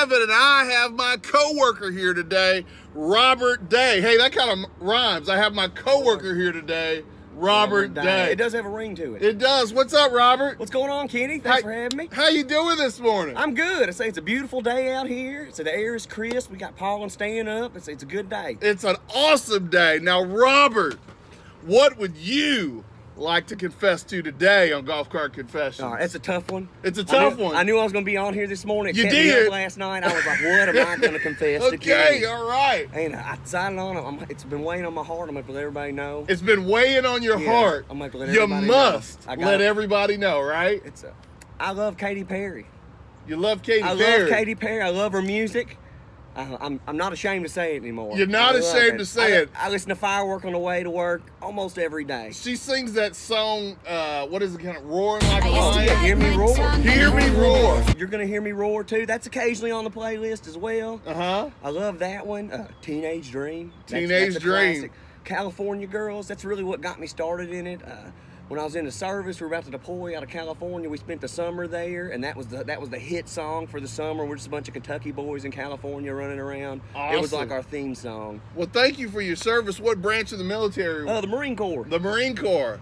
7, and I have my co-worker here today, Robert Day. Hey, that kind of rhymes. I have my co-worker here today, Robert Day. It does have a ring to it. It does. What's up, Robert? What's going on, Kenny? Thanks for having me. How you doing this morning? I'm good. I say it's a beautiful day out here. So the air is crisp. We got pollen staying up. It's a good day. It's an awesome day. Now, Robert, what would you like to confess to today on Golf Cart Confessions? All right, that's a tough one. It's a tough one. I knew I was going to be on here this morning. It You kept me did. up last night. I was like, what am I going to confess to Okay, Kenny? all right. And I decided on it. It's been weighing on my heart. I'm going to let everybody know. It's been weighing on your Yeah, heart. I'm gonna let You everybody must know. I got let it. everybody know, right? I love Katy Perry. You love Katy I Perry. love Katy Perry. I love her music. I'm not ashamed to say it anymore. You're not I love ashamed to say it. I listen to Firework on the way to work almost every day. She sings that song, what is it, kind of roaring like a Oh, lion? yeah, Hear Me Roar. Hear Me Roar. You're gonna hear me roar too. That's occasionally on the playlist as well. Uh-huh. I love that one. Teenage Dream. Teenage a Dream. classic. California Girls. That's really what got me started in it. When I was in the service, we were about to deploy out of California. We spent the summer there, and that was the hit song for the summer. We're just a bunch of Kentucky boys in California running around. It was Awesome. like our theme song. Well, thank you for your service. What branch of the military? The Marine Corps. The Marine Corps.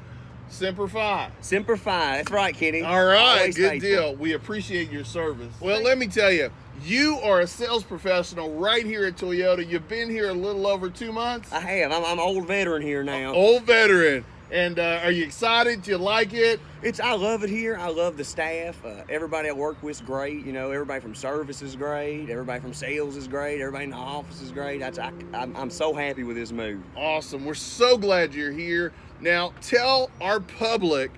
Semper Fi. Semper Fi. That's right, Kenny. All right, Always good faithful. deal. We appreciate your service. Well, let me tell you, you are a sales professional right here at Toyota. You've been here a little over 2 months. I have. I'm an old veteran here now. Old veteran. And are you excited? Do you like it? I love it here. I love the staff. Everybody I work with is great. You know, everybody from service is great. Everybody from sales is great. Everybody in the office is great. I'm so happy with this move. Awesome. We're so glad you're here. Now, tell our public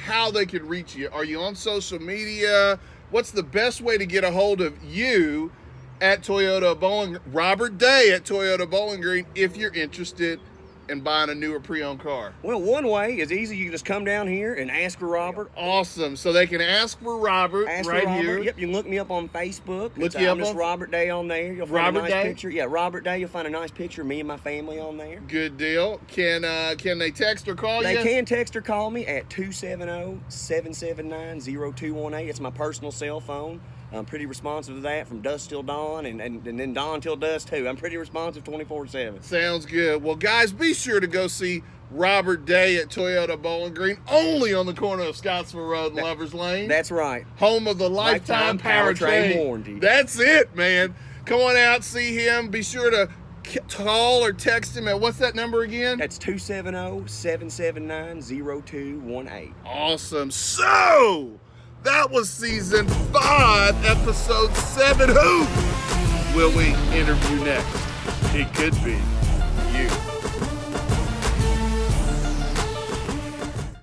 how they can reach you. Are you on social media? What's the best way to get a hold of you at Toyota Bowling, Robert Day at Toyota Bowling Green, if you're interested in buying a newer pre-owned car? Well, one way is easy. You can just come down here and ask for Robert. Awesome. So they can ask for Robert Ask right for Robert. here. Yep, you can look me up on Facebook. Look I'm you up just on- Robert Day on there. You'll find Robert a nice Day? picture. Yeah, Robert Day. You'll find a nice picture of me and my family on there. Good deal. Can they text or call They you? can text or call me at 270-779-0218. It's my personal cell phone. I'm pretty responsive to that from dusk till dawn and then dawn till dusk too. I'm pretty responsive 24/7. Sounds good. Well, guys, be sure to go see Robert Day at Toyota Bowling Green, only on the corner of Scottsville Road and Lovers Lane. That's right. Home of the Lifetime Powertrain warranty. That's it, man. Come on out, see him. Be sure to call or text him at, what's that number again? That's 270-779-0218. Awesome. So, that was season 5, episode 7. Who will we interview next? It could be you.